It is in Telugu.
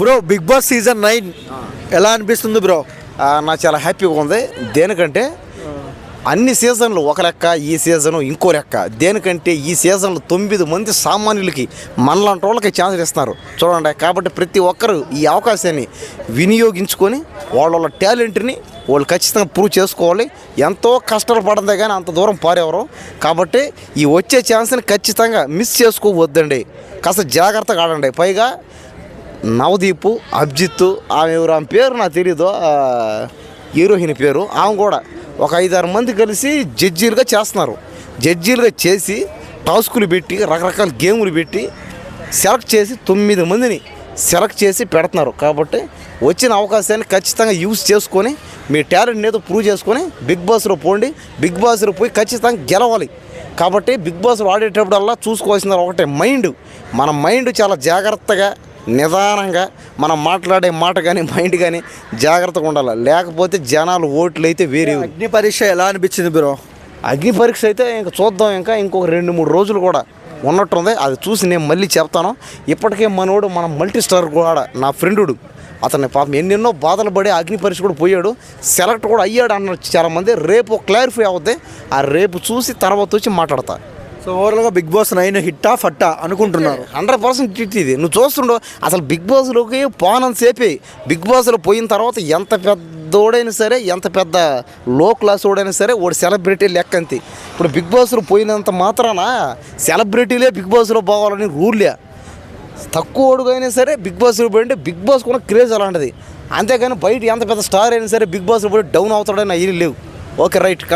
బ్రో బిగ్ బాస్ సీజన్ 9 ఎలా అనిపిస్తుంది బ్రో? నాకు చాలా హ్యాపీగా ఉంది. దేనికంటే అన్ని సీజన్లు ఒక లెక్క, ఈ సీజను ఇంకో లెక్క. దేనికంటే ఈ సీజన్లో 9 మంది సామాన్యులకి మనలాంటి వాళ్ళకి ఛాన్స్ ఇస్తున్నారు చూడండి. కాబట్టి ప్రతి ఒక్కరు ఈ అవకాశాన్ని వినియోగించుకొని వాళ్ళ టాలెంట్ని వాళ్ళు ఖచ్చితంగా ప్రూవ్ చేసుకోవాలి. ఎంతో కష్టాలు పడిందే కానీ అంత దూరం పారేవరు. కాబట్టి ఈ వచ్చే ఛాన్స్ని ఖచ్చితంగా మిస్ చేసుకోవద్దండి. కాస్త జాగ్రత్తగా ఆడండి. పైగా నవదీపు, అభిజిత్, ఆమె పేరు నాకు తెలీదు, హీరోయిన్ పేరు, ఆమె కూడా ఒక 5-6 మంది కలిసి జడ్జీలుగా చేస్తున్నారు. జడ్జీలుగా చేసి టాస్కులు పెట్టి రకరకాల గేములు పెట్టి సెలెక్ట్ చేసి 9 మందిని సెలెక్ట్ చేసి పెడుతున్నారు. కాబట్టి వచ్చిన అవకాశాన్ని ఖచ్చితంగా యూజ్ చేసుకొని మీ టాలెంట్ ఏదో ప్రూవ్ చేసుకొని బిగ్ బాస్లో పోండి. బిగ్ బాస్లో పోయి ఖచ్చితంగా గెలవాలి. కాబట్టి బిగ్ బాస్లో ఆడేటప్పుడల్లా చూసుకోవాల్సిన ఒకటే మైండ్. మన మైండ్ చాలా జాగ్రత్తగా నిదానంగా మనం మాట్లాడే మాట కానీ మైండ్ కానీ జాగ్రత్తగా ఉండాలి. లేకపోతే జనాలు ఓట్లు అయితే వేరే. అగ్ని పరీక్ష ఎలా అనిపించింది బ్రో? అగ్ని పరీక్ష అయితే ఇంకా చూద్దాం. ఇంకొక 2-3 రోజులు కూడా ఉన్నట్టుంది. అది చూసి నేను మళ్ళీ చెప్తాను. ఇప్పటికే మనోడు మన మల్టీ స్టార్ కూడా నా ఫ్రెండు, అతన్ని పాపం ఎన్నెన్నో బాధలు పడి అగ్ని పరీక్ష కూడా పోయాడు, సెలెక్ట్ కూడా అయ్యాడు అన్నారు చాలామంది. రేపు క్లారిఫై అవుద్ది. ఆ రేపు చూసి తర్వాత వచ్చి మాట్లాడతా. సో ఓవరాల్గా బిగ్ బాస్ 9 హిట్టా ఫట్టా అనుకుంటున్నారు? 100% హిట్ ఇది. నువ్వు చూస్తుండవు అసలు బిగ్ బాస్లోకి పోనంత సేపే. బిగ్ బాస్లో పోయిన తర్వాత ఎంత పెద్దోడైనా సరే, ఎంత పెద్ద లో క్లాస్ ఓడైనా సరే వాడు సెలబ్రిటీ లెక్క అంతే. ఇప్పుడు బిగ్ బాస్లో పోయినంత మాత్రాన సెలబ్రిటీలే బిగ్ బాస్లో పోవాలని రూల్లే. తక్కువ ఓడుగైనా సరే బిగ్ బాస్లో పోయింటే బిగ్ బాస్ కూడా క్రేజ్ అలాంటిది. అంతేగాని బయట ఎంత పెద్ద స్టార్ అయినా సరే బిగ్ బాస్లో పోయి డౌన్ అవుతాడని అయ్యి లేవు. Okay right.